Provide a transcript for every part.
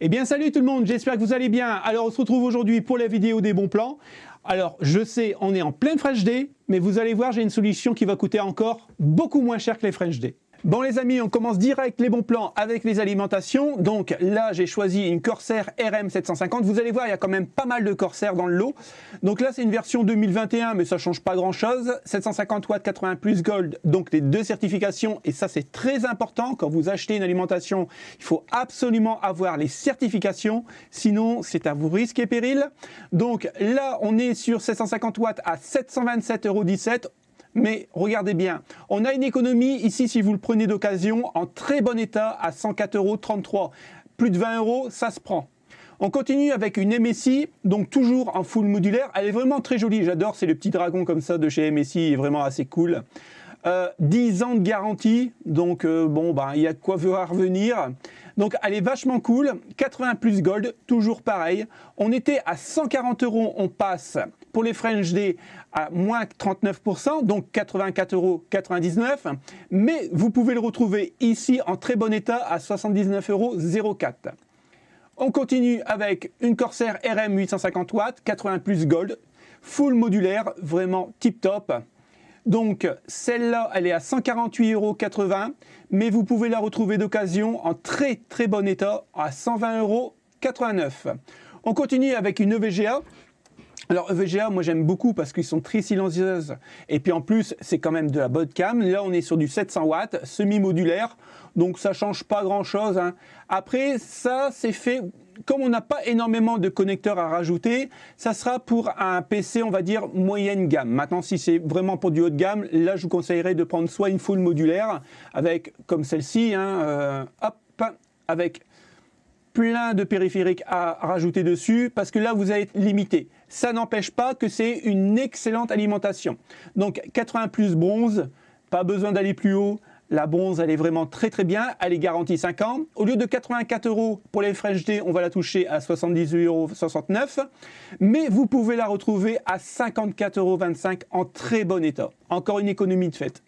Eh bien salut tout le monde, j'espère que vous allez bien. Alors on se retrouve aujourd'hui pour la vidéo des bons plans. Alors je sais, on est en pleine French Day, mais vous allez voir, j'ai une solution qui va coûter encore beaucoup moins cher que les French Day. Bon les amis, on commence direct les bons plans avec les alimentations. Donc là j'ai choisi une Corsair RM750. Vous allez voir, il y a quand même pas mal de Corsair dans le lot. Donc là c'est une version 2021, mais ça change pas grand chose. 750 watts 80 plus Gold, donc les deux certifications. Et ça c'est très important, quand vous achetez une alimentation, il faut absolument avoir les certifications. Sinon c'est à vous risque et péril. Donc là on est sur 750 watts à 727,17 €. Mais regardez bien, on a une économie ici, si vous le prenez d'occasion, en très bon état à 104,33 €. Plus de 20 €, ça se prend. On continue avec une MSI, donc toujours en full modulaire. Elle est vraiment très jolie, j'adore, c'est le petit dragon comme ça de chez MSI, il est vraiment assez cool. 10 ans de garantie, donc il y a de quoi voir revenir. Donc elle est vachement cool, 80 plus Gold, toujours pareil. On était à 140 €, on passe pour les French Day à moins 39%, donc 84,99 €. Mais vous pouvez le retrouver ici en très bon état à 79,04 €. On continue avec une Corsair RM 850 watts, 80 plus Gold, full modulaire, vraiment tip top. Donc celle-là, elle est à 148,80 €, mais vous pouvez la retrouver d'occasion en très très bon état à 120,89 €. On continue avec une EVGA. Alors EVGA, moi j'aime beaucoup parce qu'ils sont très silencieuses et puis en plus c'est quand même de la bonne cam. Là on est sur du 700 watts, semi-modulaire, donc ça change pas grand chose, hein. Après ça c'est fait, comme on n'a pas énormément de connecteurs à rajouter, ça sera pour un PC on va dire moyenne gamme. Maintenant si c'est vraiment pour du haut de gamme, là je vous conseillerais de prendre soit une full modulaire avec comme celle-ci, hein, avec plein de périphériques à rajouter dessus parce que là vous allez être limité. Ça n'empêche pas que c'est une excellente alimentation. Donc 80 plus bronze, pas besoin d'aller plus haut. La bronze elle est vraiment très très bien, elle est garantie 5 ans. Au lieu de 84 € pour les French Day, on va la toucher à 78,69 €. Mais vous pouvez la retrouver à 54,25 € en très bon état. Encore une économie de fait.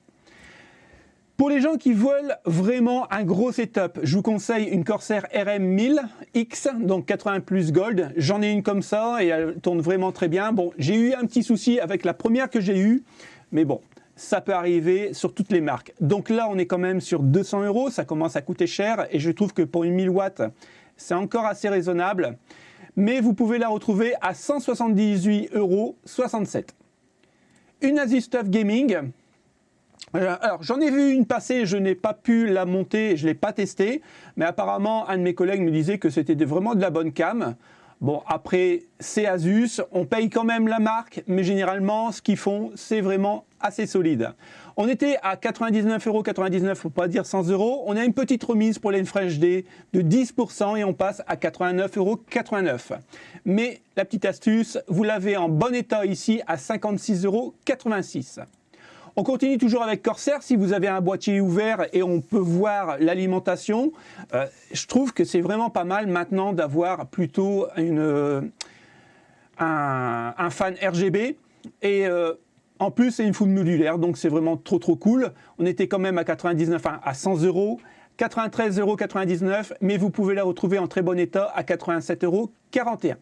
Pour les gens qui veulent vraiment un gros setup, je vous conseille une Corsair RM1000X, donc 80 plus Gold. J'en ai une comme ça et elle tourne vraiment très bien. Bon, j'ai eu un petit souci avec la première que j'ai eue, mais bon, ça peut arriver sur toutes les marques. Donc là, on est quand même sur 200 €, ça commence à coûter cher et je trouve que pour une 1000 watts, c'est encore assez raisonnable. Mais vous pouvez la retrouver à 178,67 €. Une Asus TUF Gaming. Alors j'en ai vu une passer, je n'ai pas pu la monter, je ne l'ai pas testée, mais apparemment un de mes collègues me disait que c'était vraiment de la bonne cam. Bon après c'est Asus, on paye quand même la marque, mais généralement ce qu'ils font c'est vraiment assez solide. On était à 99,99 €, pour pas dire 100 €, on a une petite remise pour les French Day de 10% et on passe à 89,89 €. Mais la petite astuce, vous l'avez en bon état ici à 56,86 €. On continue toujours avec Corsair, si vous avez un boîtier ouvert et on peut voir l'alimentation, je trouve que c'est vraiment pas mal maintenant d'avoir plutôt un fan RGB et en plus c'est une full modulaire, donc c'est vraiment trop cool. On était quand même à 100 €, 93,99 €, mais vous pouvez la retrouver en très bon état à 87,41 €.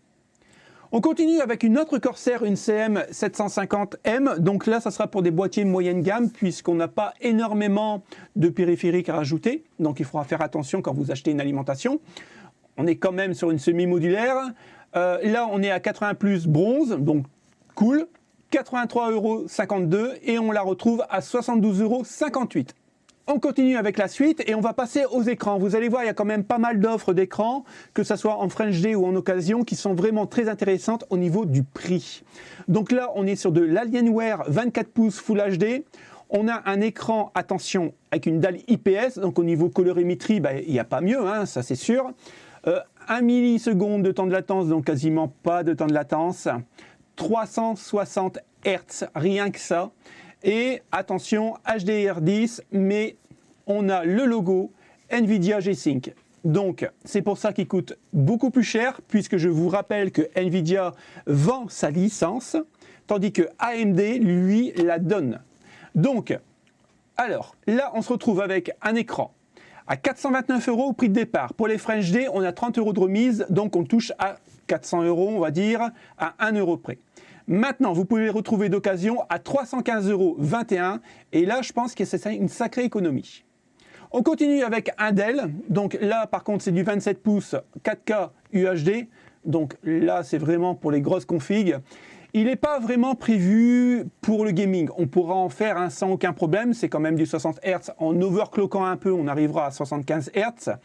On continue avec une autre Corsair, une CM750M. Donc là, ça sera pour des boîtiers moyenne gamme puisqu'on n'a pas énormément de périphériques à rajouter. Donc il faudra faire attention quand vous achetez une alimentation. On est quand même sur une semi-modulaire. Là, on est à 80 plus bronze, donc cool. 83,52 € et on la retrouve à 72,58 €. On continue avec la suite et on va passer aux écrans. Vous allez voir, il y a quand même pas mal d'offres d'écrans, que ce soit en French Day ou en occasion, qui sont vraiment très intéressantes au niveau du prix. Donc là, on est sur de l'Alienware 24 pouces Full HD. On a un écran, attention, avec une dalle IPS, donc au niveau colorimétrie, il n'y a pas mieux, hein, ça c'est sûr. 1 milliseconde de temps de latence, donc quasiment pas de temps de latence. 360 Hz, rien que ça. Et attention, HDR10, mais on a le logo NVIDIA G-Sync. Donc, c'est pour ça qu'il coûte beaucoup plus cher, puisque je vous rappelle que NVIDIA vend sa licence, tandis que AMD, lui, la donne. Donc, alors, là, on se retrouve avec un écran à 429 € au prix de départ. Pour les French Day, on a 30 € de remise, donc on touche à 400 €, on va dire, à 1 € près. Maintenant, vous pouvez les retrouver d'occasion à 315,21 €, et là, je pense que c'est une sacrée économie. On continue avec un Dell, donc là, par contre, c'est du 27 pouces 4K UHD, donc là, c'est vraiment pour les grosses configs. Il n'est pas vraiment prévu pour le gaming. On pourra en faire un sans aucun problème. C'est quand même du 60 Hz. En overclockant un peu, on arrivera à 75 Hz.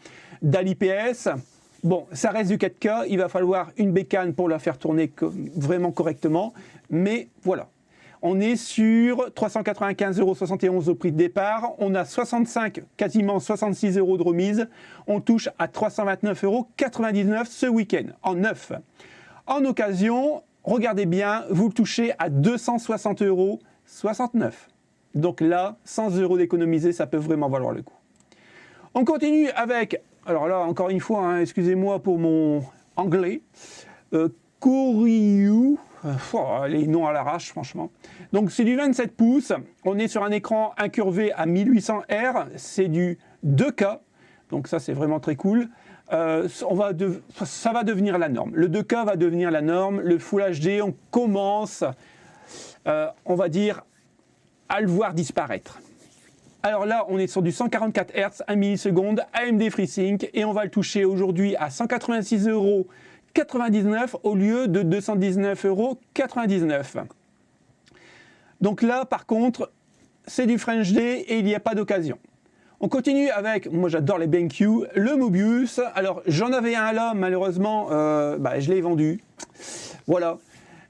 DAL IPS. Bon, ça reste du 4K. Il va falloir une bécane pour la faire tourner vraiment correctement. Mais voilà. On est sur 395,71 € au prix de départ. On a 65, quasiment 66 € de remise. On touche à 329,99 € ce week-end, en neuf. En occasion, regardez bien, vous le touchez à 260,69 €. Donc là, 100 € d'économiser, ça peut vraiment valoir le coup. On continue avec, alors là, encore une fois, hein, excusez-moi pour mon anglais, Koryu, les noms à l'arrache, franchement. Donc c'est du 27 pouces, on est sur un écran incurvé à 1800 Hz, c'est du 2K, donc ça c'est vraiment très cool. Ça va devenir la norme. Le 2K va devenir la norme. Le Full HD, on commence, on va dire, à le voir disparaître. Alors là, on est sur du 144 Hz, 1 milliseconde, AMD FreeSync, et on va le toucher aujourd'hui à 186,99 € au lieu de 219,99 €. Donc là, par contre, c'est du French Day et il n'y a pas d'occasion. On continue avec, moi j'adore les BenQ, le Mobius. Alors j'en avais un là, malheureusement, je l'ai vendu. Voilà.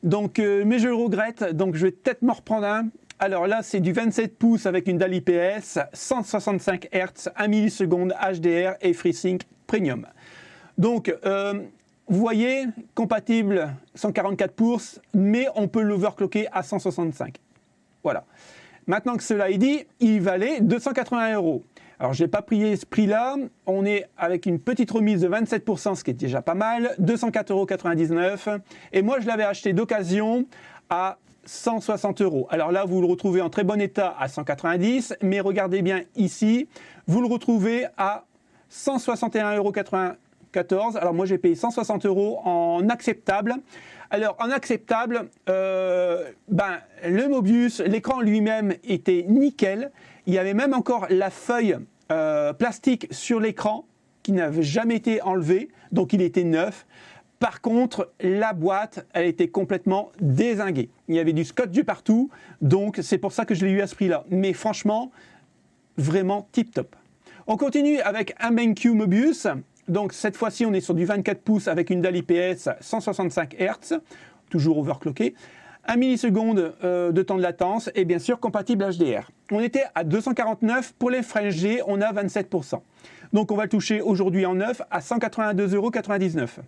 Donc, mais je le regrette, donc je vais peut-être m'en reprendre un. Alors là, c'est du 27 pouces avec une DAL IPS, 165 Hz, 1 milliseconde HDR et FreeSync Premium. Donc, vous voyez, compatible 144 pouces, mais on peut l'overclocker à 165. Voilà. Maintenant que cela est dit, il valait 280 €. Alors, je n'ai pas pris ce prix-là. On est avec une petite remise de 27%, ce qui est déjà pas mal. 204,99 €. Et moi, je l'avais acheté d'occasion à 160 €. Alors là, vous le retrouvez en très bon état à 190 €. Mais regardez bien ici, vous le retrouvez à 161,94 €. Alors moi, j'ai payé 160 € en acceptable. Alors, en acceptable, le Mobius, l'écran lui-même était nickel. Il y avait même encore la feuille plastique sur l'écran qui n'avait jamais été enlevée, donc il était neuf. Par contre, la boîte, elle était complètement dézinguée. Il y avait du scotch partout, donc c'est pour ça que je l'ai eu à ce prix-là. Mais franchement, vraiment tip-top. On continue avec un BenQ Mobius. Donc cette fois-ci, on est sur du 24 pouces avec une DAL IPS 165 Hz, toujours overclocké. 1 milliseconde de temps de latence et bien sûr compatible HDR. On était à 249 pour les French Day, on a 27%. Donc on va le toucher aujourd'hui en neuf à 182,99 €.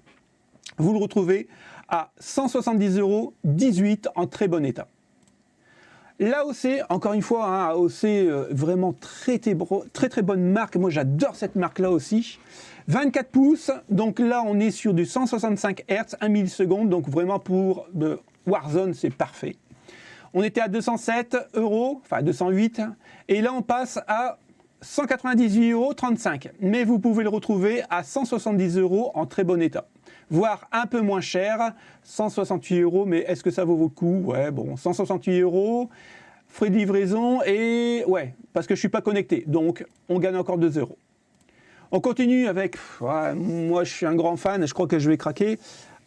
Vous le retrouvez à 170,18 € en très bon état. L'AOC, encore une fois, hein, AOC, vraiment très bonne marque. Moi, j'adore cette marque-là aussi. 24 pouces, donc là, on est sur du 165 Hz, 1 milliseconde, donc vraiment pour Warzone, c'est parfait. On était à 207 €, enfin 208, et là, on passe à 198,35 €. Mais vous pouvez le retrouver à 170 € en très bon état. Voire un peu moins cher, 168 €, mais est-ce que ça vaut le coup? Ouais, bon, 168 €, frais de livraison, et ouais, parce que je ne suis pas connecté, donc on gagne encore 2 €. On continue avec, moi je suis un grand fan, je crois que je vais craquer.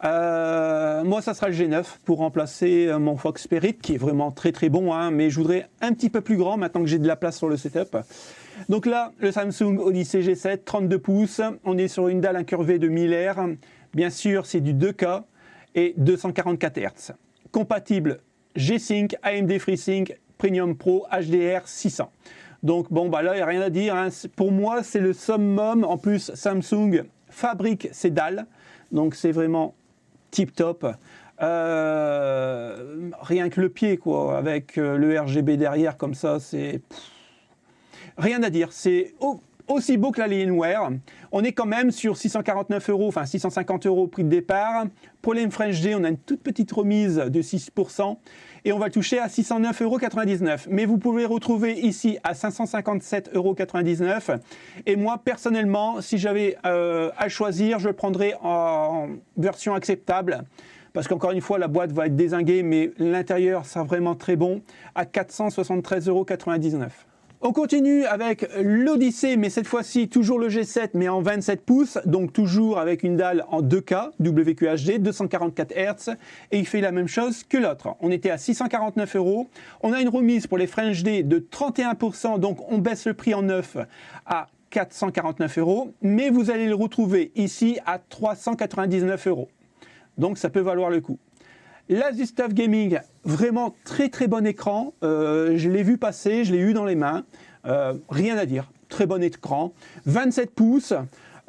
Moi ça sera le G9 pour remplacer mon Fox Spirit, qui est vraiment très très bon, hein, mais je voudrais un petit peu plus grand maintenant que j'ai de la place sur le setup. Donc là, le Samsung Odyssey G7, 32 pouces, on est sur une dalle incurvée de 1000 R. Bien sûr, c'est du 2K et 244 Hz. Compatible G-Sync, AMD FreeSync, Premium Pro, HDR 600. Donc bon, là, il n'y a rien à dire, hein. Pour moi, c'est le summum. En plus, Samsung fabrique ses dalles. Donc c'est vraiment tip-top. Rien que le pied, quoi, avec le RGB derrière, comme ça, c'est... Rien à dire. C'est aussi beau que l'Alienware. On est quand même sur 649 €, enfin 650 € prix de départ. Pour l'M-FrenchD, on a une toute petite remise de 6% et on va le toucher à 609,99 €. Mais vous pouvez retrouver ici à 557,99 €. Et moi, personnellement, si j'avais à choisir, je le prendrais en version acceptable. Parce qu'encore une fois, la boîte va être dézinguée, mais l'intérieur sera vraiment très bon, à 473,99 €. On continue avec l'Odyssey, mais cette fois-ci toujours le G7, mais en 27 pouces, donc toujours avec une dalle en 2K, WQHD, 244 Hz, et il fait la même chose que l'autre. On était à 649 €. On a une remise pour les FrenchD de 31%, donc on baisse le prix en neuf à 449 €, mais vous allez le retrouver ici à 399 €. Donc ça peut valoir le coup. L'Asus TUF Gaming, vraiment très très bon écran. Je l'ai vu passer, je l'ai eu dans les mains. Rien à dire, très bon écran. 27 pouces,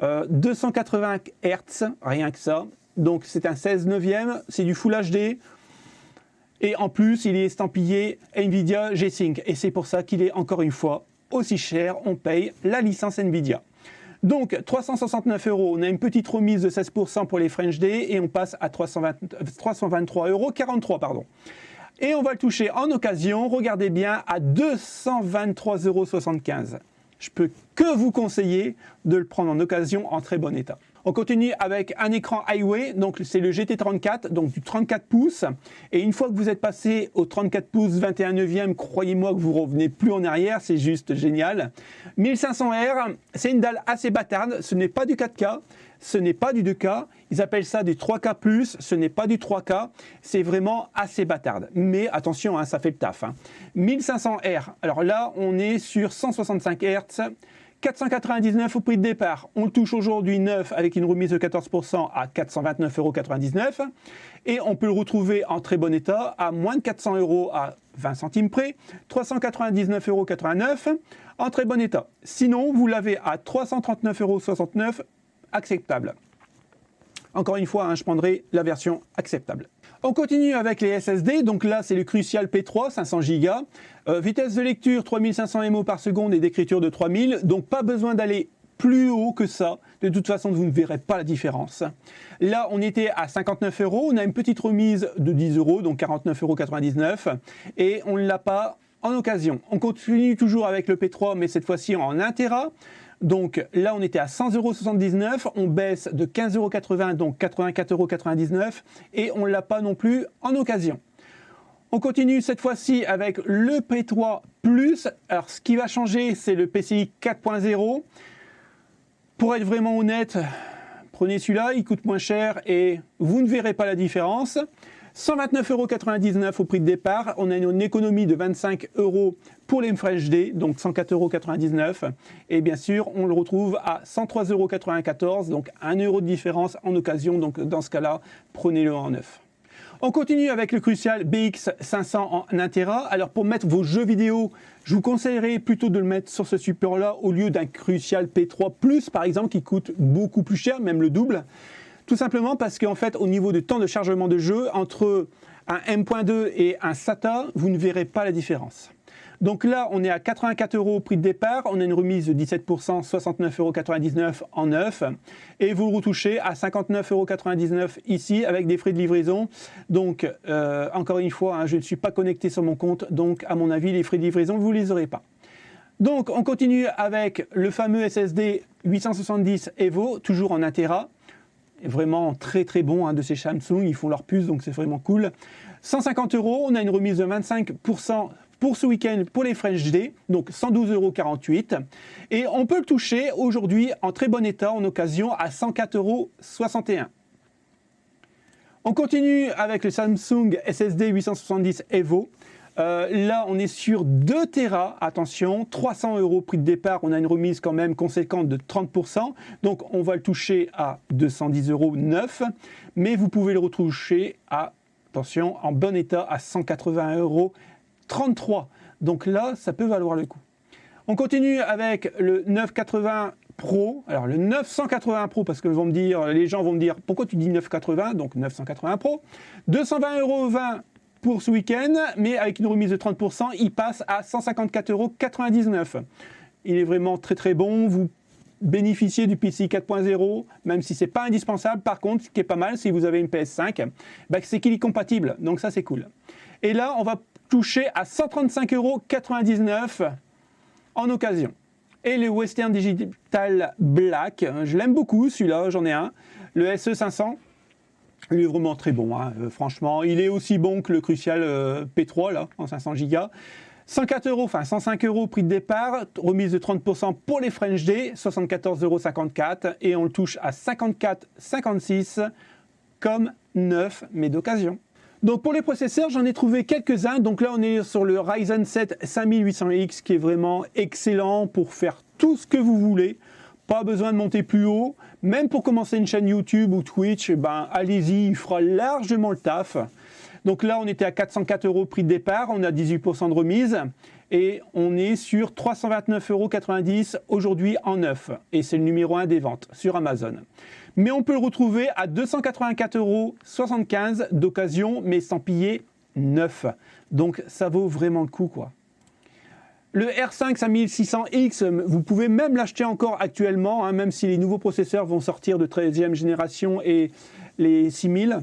280 Hz, rien que ça. Donc c'est un 16/9, c'est du Full HD. Et en plus, il est estampillé Nvidia G-Sync. Et c'est pour ça qu'il est encore une fois aussi cher. On paye la licence Nvidia. Donc 369 €, on a une petite remise de 16% pour les FrenchD et on passe à 323,43 €. Et on va le toucher en occasion, regardez bien, à 223,75 €. Je peux que vous conseiller de le prendre en occasion en très bon état. On continue avec un écran Highway, donc c'est le GT34, donc du 34 pouces. Et une fois que vous êtes passé au 34 pouces 21/9, croyez-moi que vous ne revenez plus en arrière, c'est juste génial. 1500 R, c'est une dalle assez bâtarde, ce n'est pas du 4K, ce n'est pas du 2K, ils appellent ça du 3K+, ce n'est pas du 3K, c'est vraiment assez bâtarde. Mais attention, hein, ça fait le taf. 1500 R, alors là on est sur 165 Hz, 499 € au prix de départ. On le touche aujourd'hui neuf avec une remise de 14% à 429,99 €. Et on peut le retrouver en très bon état à moins de 400 € à 20 centimes près, 399,89 € en très bon état. Sinon, vous l'avez à 339,69 €, acceptable. Encore une fois, hein, je prendrai la version acceptable. On continue avec les SSD, donc là c'est le Crucial P3, 500 Go. Vitesse de lecture 3500 MO par seconde et d'écriture de 3000, donc pas besoin d'aller plus haut que ça. De toute façon, vous ne verrez pas la différence. Là, on était à 59 €, on a une petite remise de 10 €, donc 49,99 €, et on ne l'a pas en occasion. On continue toujours avec le P3, mais cette fois-ci en 1 Tera. Donc là, on était à 100,79 €, on baisse de 15,80 €, donc 84,99 € et on ne l'a pas non plus en occasion. On continue cette fois-ci avec le P3 Plus. Alors ce qui va changer, c'est le PCI 4.0. Pour être vraiment honnête, prenez celui-là, il coûte moins cher et vous ne verrez pas la différence. 129,99 € au prix de départ, on a une économie de 25 € pour les FrenchD, donc 104,99 €. Et bien sûr, on le retrouve à 103,94 €, donc 1 € de différence en occasion. Donc dans ce cas-là, prenez-le en neuf. On continue avec le Crucial BX500 en 1 Tera. Alors pour mettre vos jeux vidéo, je vous conseillerais plutôt de le mettre sur ce support-là au lieu d'un Crucial P3 Plus par exemple qui coûte beaucoup plus cher, même le double. Tout simplement parce qu'en fait, au niveau du temps de chargement de jeu, entre un M.2 et un SATA, vous ne verrez pas la différence. Donc là, on est à 84 € au prix de départ, on a une remise de 17%, 69,99 € en neuf, et vous le retouchez à 59,99 € ici avec des frais de livraison. Donc, encore une fois, hein, je ne suis pas connecté sur mon compte, donc à mon avis, les frais de livraison, vous ne les aurez pas. Donc, on continue avec le fameux SSD 870 EVO, toujours en 1 Tera. Vraiment très très bon hein, de chez Samsung, ils font leur puce donc c'est vraiment cool. 150 €, on a une remise de 25% pour ce week-end pour les FrenchD, donc 112,48 € et on peut le toucher aujourd'hui en très bon état en occasion à 104,61 €. On continue avec le Samsung SSD 870 EVO. Là, on est sur 2 Tera, attention, 300 € prix de départ, on a une remise quand même conséquente de 30%, donc on va le toucher à 210 € neuf, mais vous pouvez le retoucher à, attention, en bon état à 180,33 €. Donc là, ça peut valoir le coup. On continue avec le 980 Pro, alors le 980 Pro, parce que les gens vont me dire, pourquoi tu dis 980, donc 980 Pro, 220,20 € pour ce week-end, mais avec une remise de 30%, il passe à 154,99 €. il est vraiment très très bon. Vous bénéficiez du PCI 4.0, même si c'est pas indispensable. Par contre, ce qui est pas mal, si vous avez une PS5, bah, c'est qu'il est compatible, donc ça c'est cool. Et là, on va toucher à 135,99 € en occasion. Et le Western Digital Black, je l'aime beaucoup celui-là, j'en ai un. Le SE500, il est vraiment très bon, hein. Franchement, il est aussi bon que le Crucial P3 là, en 500 Go. 104 €, enfin 105 € prix de départ, remise de 30% pour les French D, 74,54 € et on le touche à 54,56 € comme neuf, mais d'occasion. Donc pour les processeurs, j'en ai trouvé quelques-uns. Donc là, on est sur le Ryzen 7 5800X qui est vraiment excellent pour faire tout ce que vous voulez. Pas besoin de monter plus haut. Même pour commencer une chaîne YouTube ou Twitch, ben, allez-y, il fera largement le taf. Donc là, on était à 404 € prix de départ, on a 18% de remise et on est sur 329,90 € aujourd'hui en neuf. Et c'est le numéro 1 des ventes sur Amazon. Mais on peut le retrouver à 284,75 € d'occasion, mais sans piller neuf. Donc ça vaut vraiment le coup, quoi. Le R5 5600X, vous pouvez même l'acheter encore actuellement, hein, même si les nouveaux processeurs vont sortir de 13e génération et les 6000.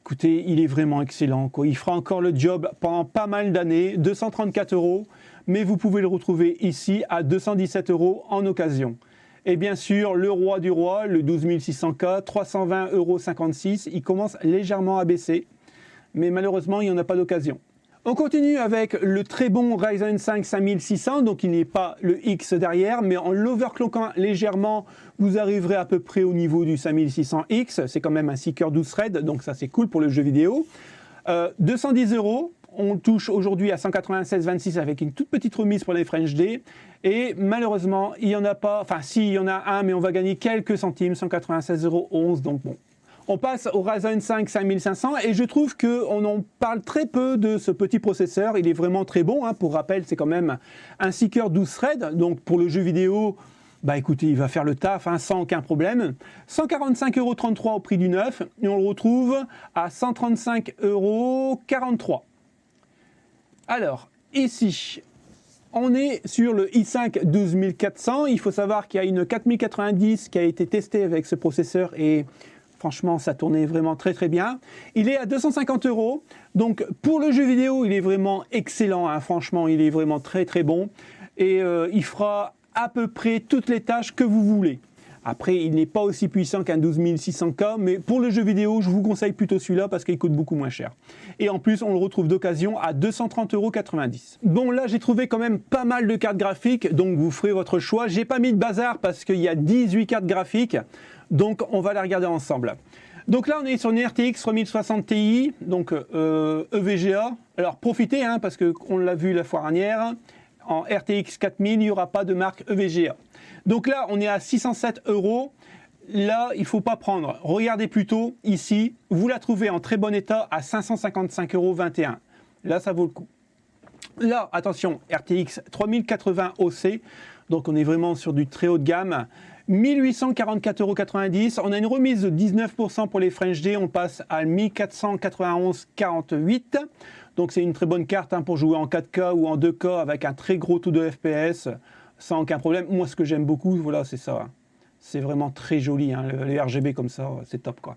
Écoutez, il est vraiment excellent, quoi. Il fera encore le job pendant pas mal d'années, 234 €, mais vous pouvez le retrouver ici à 217 € en occasion. Et bien sûr, le roi du roi, le 12600K, 320,56 €, il commence légèrement à baisser, mais malheureusement, il n'y en a pas d'occasion. On continue avec le très bon Ryzen 5 5600, donc il n'est pas le X derrière, mais en l'overclockant légèrement, vous arriverez à peu près au niveau du 5600X. C'est quand même un 6 cœurs 12 threads, donc ça c'est cool pour le jeu vidéo. 210 €, on touche aujourd'hui à 196,26 avec une toute petite remise pour les French D. Et malheureusement, il n'y en a pas, enfin si, il y en a un, mais on va gagner quelques centimes, 196,11 €, donc bon. On passe au Ryzen 5 5500 et je trouve qu'on en parle très peu de ce petit processeur. Il est vraiment très bon, hein. Pour rappel, c'est quand même un 6 cœurs 12 threads. Donc pour le jeu vidéo, bah écoutez, il va faire le taf, hein, sans aucun problème. 145,33 € au prix du neuf et on le retrouve à 135,43 €. Alors, ici, on est sur le i5 12400. Il faut savoir qu'il y a une 4090 qui a été testée avec ce processeur et franchement, ça tournait vraiment très très bien. Il est à 250 €. Donc pour le jeu vidéo, il est vraiment excellent, hein. Franchement, il est vraiment très très bon. Et il fera à peu près toutes les tâches que vous voulez. Après, il n'est pas aussi puissant qu'un 12600K, mais pour le jeu vidéo, je vous conseille plutôt celui-là parce qu'il coûte beaucoup moins cher. Et en plus, on le retrouve d'occasion à 230,90 €. Bon, là, j'ai trouvé quand même pas mal de cartes graphiques, donc vous ferez votre choix. J'ai pas mis de bazar parce qu'il y a 18 cartes graphiques. Donc, on va les regarder ensemble. Donc là, on est sur une RTX 3060 Ti, donc EVGA. Alors, profitez, hein, parce qu'on l'a vu la fois dernière, en RTX 4000, il n'y aura pas de marque EVGA. Donc là, on est à 607 €. Là, il ne faut pas prendre. Regardez plutôt ici, vous la trouvez en très bon état à 555,21 €. Là, ça vaut le coup. Là, attention, RTX 3080 OC, donc on est vraiment sur du très haut de gamme. 1844,90 €. On a une remise de 19% pour les French D. On passe à 1491,48 €. Donc c'est une très bonne carte, hein, pour jouer en 4K ou en 2K avec un très gros taux de FPS sans aucun problème. Moi, ce que j'aime beaucoup, voilà, c'est ça. Hein. C'est vraiment très joli, hein, les RGB comme ça, c'est top, quoi.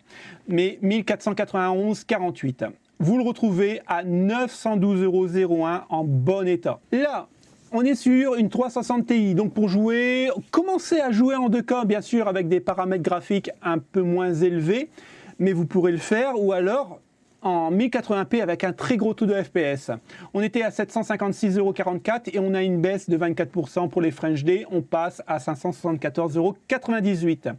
Mais 1491,48 €. Vous le retrouvez à 912,01 € en bon état. Là, on est sur une 360 Ti, donc pour jouer, commencez à jouer en 2K, bien sûr, avec des paramètres graphiques un peu moins élevés, mais vous pourrez le faire, ou alors en 1080p avec un très gros taux de FPS. On était à 756,44 € et on a une baisse de 24% pour les French D, on passe à 574,98 €.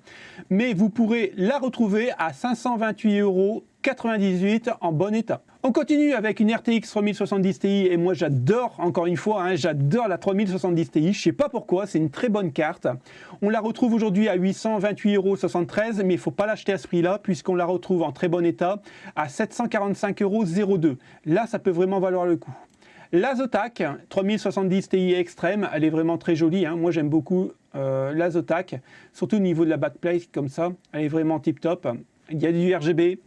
Mais vous pourrez la retrouver à 528,98 € en bon état. On continue avec une RTX 3070 Ti et moi j'adore, encore une fois, hein, j'adore la 3070 Ti, je ne sais pas pourquoi, c'est une très bonne carte. On la retrouve aujourd'hui à 828,73 €, mais il ne faut pas l'acheter à ce prix-là puisqu'on la retrouve en très bon état à 745,02 €. Là, ça peut vraiment valoir le coup. La Zotac 3070 Ti Extreme, elle est vraiment très jolie, hein. Moi j'aime beaucoup la Zotac, surtout au niveau de la backplate comme ça, elle est vraiment tip top. il y a du RGB.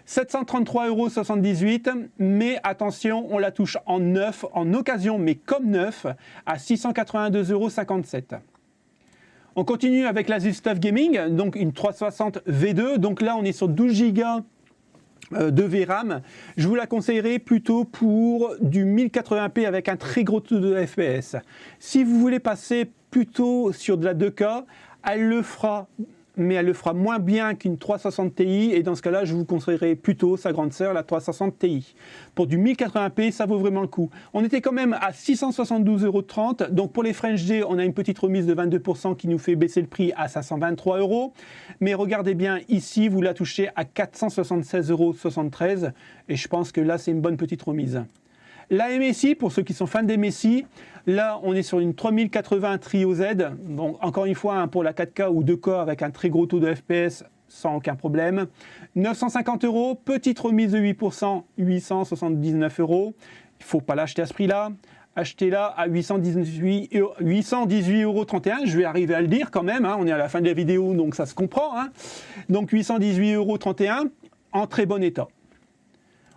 733,78 €, mais attention, on la touche en neuf, en occasion, mais comme neuf, à 682,57 €. On continue avec l'Asus TUF Gaming, donc une 360 V2, donc là on est sur 12 Go de VRAM. Je vous la conseillerais plutôt pour du 1080p avec un très gros taux de FPS. Si vous voulez passer plutôt sur de la 2K, elle le fera, mais elle le fera moins bien qu'une 360 Ti, et dans ce cas-là, je vous conseillerais plutôt sa grande sœur, la 360 Ti. Pour du 1080p, ça vaut vraiment le coup. On était quand même à 672,30 €, donc pour les French D, on a une petite remise de 22% qui nous fait baisser le prix à 523 €. Mais regardez bien, ici, vous la touchez à 476,73 €, et je pense que là, c'est une bonne petite remise. La MSI, pour ceux qui sont fans des MSI, là on est sur une 3080 Trio Z. Bon, encore une fois, hein, pour la 4K ou 2K avec un très gros taux de FPS, sans aucun problème. 950 €, petite remise de 8%, 879 €. Il ne faut pas l'acheter à ce prix-là. Achetez-la à 818,31 €. Je vais arriver à le dire quand même, hein, on est à la fin de la vidéo, donc ça se comprend. Hein. Donc 818,31 € en très bon état.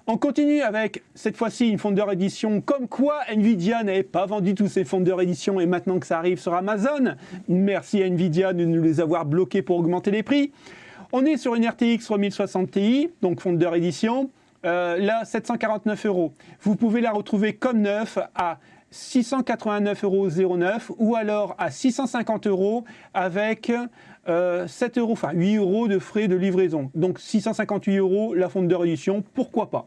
On continue avec, cette fois-ci, une Founder Edition. Comme quoi, Nvidia n'avait pas vendu tous ses Founder Edition, et maintenant que ça arrive sur Amazon, merci à Nvidia de nous les avoir bloqués pour augmenter les prix. On est sur une RTX 3060 Ti, donc Founder Edition, là 749 €. Vous pouvez la retrouver comme neuf à 689,09 € ou alors à 650 € avec 7 €, enfin 8 € de frais de livraison. Donc 658 € la Founder Edition, pourquoi pas.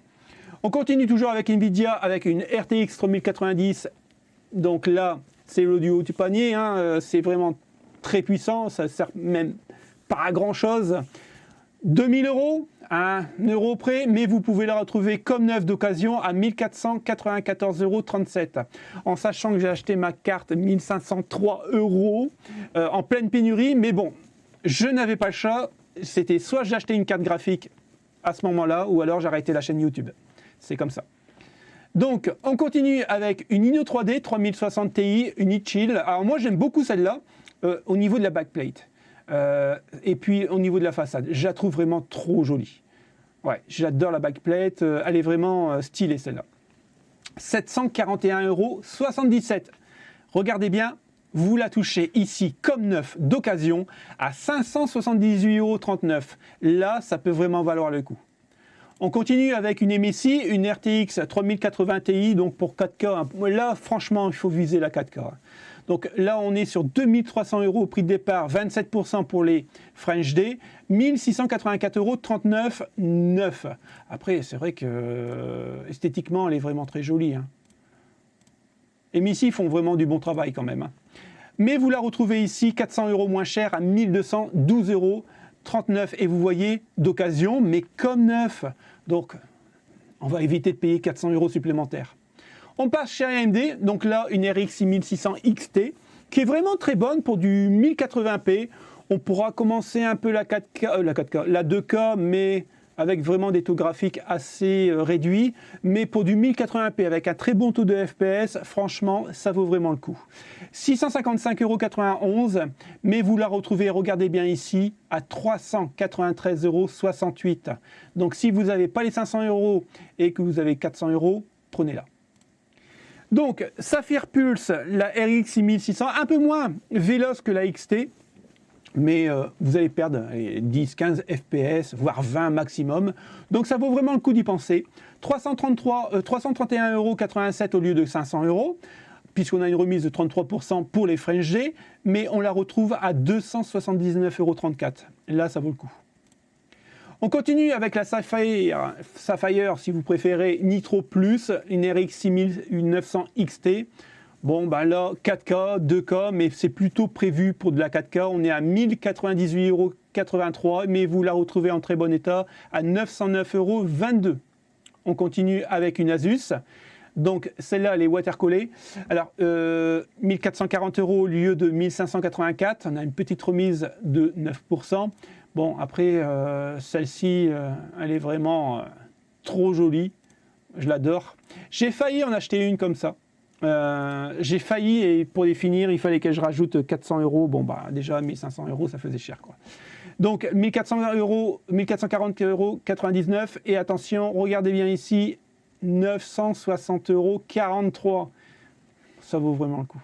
On continue toujours avec Nvidia avec une RTX 3090. Donc là, c'est l'audio du panier, hein, c'est vraiment très puissant, ça sert même pas à grand chose. 2000 €, à 1 € près, mais vous pouvez la retrouver comme neuve d'occasion à 1494,37 €. En sachant que j'ai acheté ma carte 1503 € en pleine pénurie, mais bon, je n'avais pas le choix. C'était soit j'achetais une carte graphique à ce moment-là, ou alors j'arrêtais la chaîne YouTube. C'est comme ça. Donc, on continue avec une Inno 3D 3060 Ti, une Chill. Alors moi, j'aime beaucoup celle-là au niveau de la backplate. Et puis au niveau de la façade, je la trouve vraiment trop jolie. Ouais, j'adore la backplate, elle est vraiment stylée celle-là. 741,77 €. Regardez bien, vous la touchez ici comme neuf d'occasion à 578,39 €. Là, ça peut vraiment valoir le coup. On continue avec une MSI, une RTX 3080 Ti, donc pour 4K. Là, franchement, il faut viser la 4K. Donc là, on est sur 2300 € au prix de départ, 27% pour les French D, 1684,39 €. Après, c'est vrai que esthétiquement, elle est vraiment très jolie. Hein. Et MSI font vraiment du bon travail quand même. Hein. Mais vous la retrouvez ici, 400 € moins cher, à 1212,39 €. Et vous voyez, d'occasion, mais comme neuf. Donc, on va éviter de payer 400 € supplémentaires. On passe chez AMD, donc là une RX 6600 XT qui est vraiment très bonne pour du 1080p. On pourra commencer un peu la 4K, la 2K, mais avec vraiment des taux graphiques assez réduits. Mais pour du 1080p avec un très bon taux de FPS, franchement, ça vaut vraiment le coup. 655,91 €, mais vous la retrouvez, regardez bien ici, à 393,68 €. Donc si vous n'avez pas les 500 € et que vous avez 400 €, prenez-la. Donc, Sapphire Pulse, la RX 6600, un peu moins véloce que la XT, mais vous allez perdre 10-15 FPS, voire 20 maximum. Donc ça vaut vraiment le coup d'y penser. 331,87 € au lieu de 500 €, puisqu'on a une remise de 33% pour les French G, mais on la retrouve à 279,34 €. Là, ça vaut le coup. On continue avec la Sapphire, si vous préférez, Nitro Plus, une RX 6900 XT. Bon, ben là, 4K, 2K, mais c'est plutôt prévu pour de la 4K. On est à 1098,83 €, mais vous la retrouvez en très bon état à 909,22 €. On continue avec une Asus. Donc, celle-là, elle est watercollée. Alors, 1440 € au lieu de 1584. On a une petite remise de 9%. Bon, après, celle-ci, elle est vraiment trop jolie. Je l'adore. J'ai failli en acheter une comme ça. J'ai failli, et pour les finir, il fallait que je rajoute 400 €. Bon, bah déjà, 1500 €, ça faisait cher, quoi. Donc 1400 €, 1440,99 € et attention, regardez bien ici, 960,43 €. Ça vaut vraiment le coup.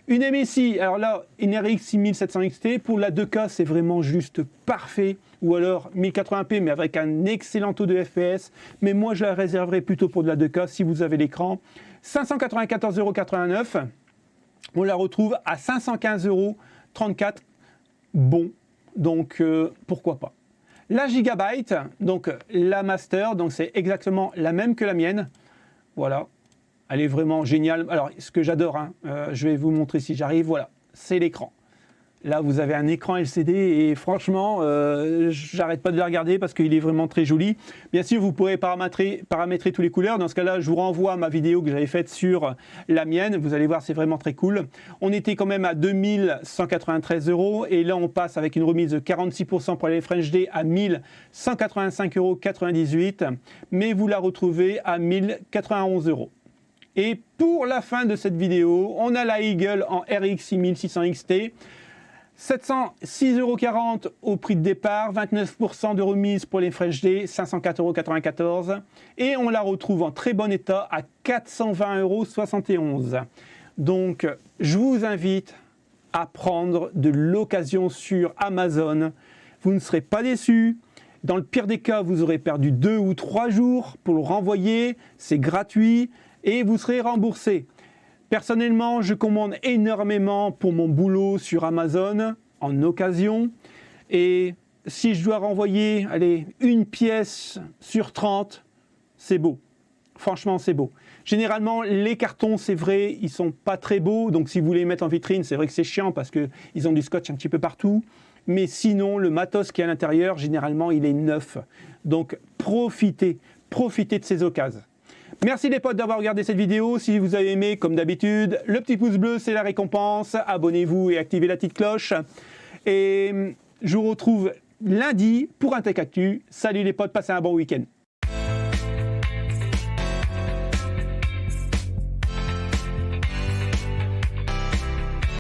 Une MSI, alors là, une RX 6700 XT, pour la 2K, c'est vraiment juste parfait. Ou alors 1080p, mais avec un excellent taux de FPS. Mais moi, je la réserverai plutôt pour de la 2K si vous avez l'écran. 594,89 €. On la retrouve à 515,34 €. Bon, donc pourquoi pas. La Gigabyte, donc la Master, donc c'est exactement la même que la mienne. Voilà. Elle est vraiment géniale. Alors, ce que j'adore, hein, je vais vous montrer si j'arrive. Voilà, c'est l'écran. Là, vous avez un écran LCD et franchement, j'arrête pas de le regarder parce qu'il est vraiment très joli. Bien sûr, vous pourrez paramétrer toutes les couleurs. Dans ce cas-là, je vous renvoie à ma vidéo que j'avais faite sur la mienne. Vous allez voir, c'est vraiment très cool. On était quand même à 2193 € et là, on passe avec une remise de 46% pour les French Day à 1185,98 €. Mais vous la retrouvez à 1091 €. Et pour la fin de cette vidéo, on a la Eagle en RX 6600 XT. 706,40 € au prix de départ, 29% de remise pour les Fresh Day, 504,94 € et on la retrouve en très bon état à 420,71 €. Donc, je vous invite à prendre de l'occasion sur Amazon. Vous ne serez pas déçus. Dans le pire des cas, vous aurez perdu 2 ou 3 jours pour le renvoyer. C'est gratuit et vous serez remboursé. Personnellement, je commande énormément pour mon boulot sur Amazon en occasion. Et si je dois renvoyer, allez, une pièce sur 30, c'est beau. Franchement, c'est beau. Généralement, les cartons, c'est vrai, ils sont pas très beaux. Donc, si vous voulez les mettre en vitrine, c'est vrai que c'est chiant parce qu'ils ont du scotch un petit peu partout. Mais sinon, le matos qui est à l'intérieur, généralement, il est neuf. Donc, profitez de ces occasions. Merci les potes d'avoir regardé cette vidéo. Si vous avez aimé, comme d'habitude, le petit pouce bleu, c'est la récompense. Abonnez-vous et activez la petite cloche. Et je vous retrouve lundi pour un Tech Actu. Salut les potes, passez un bon week-end.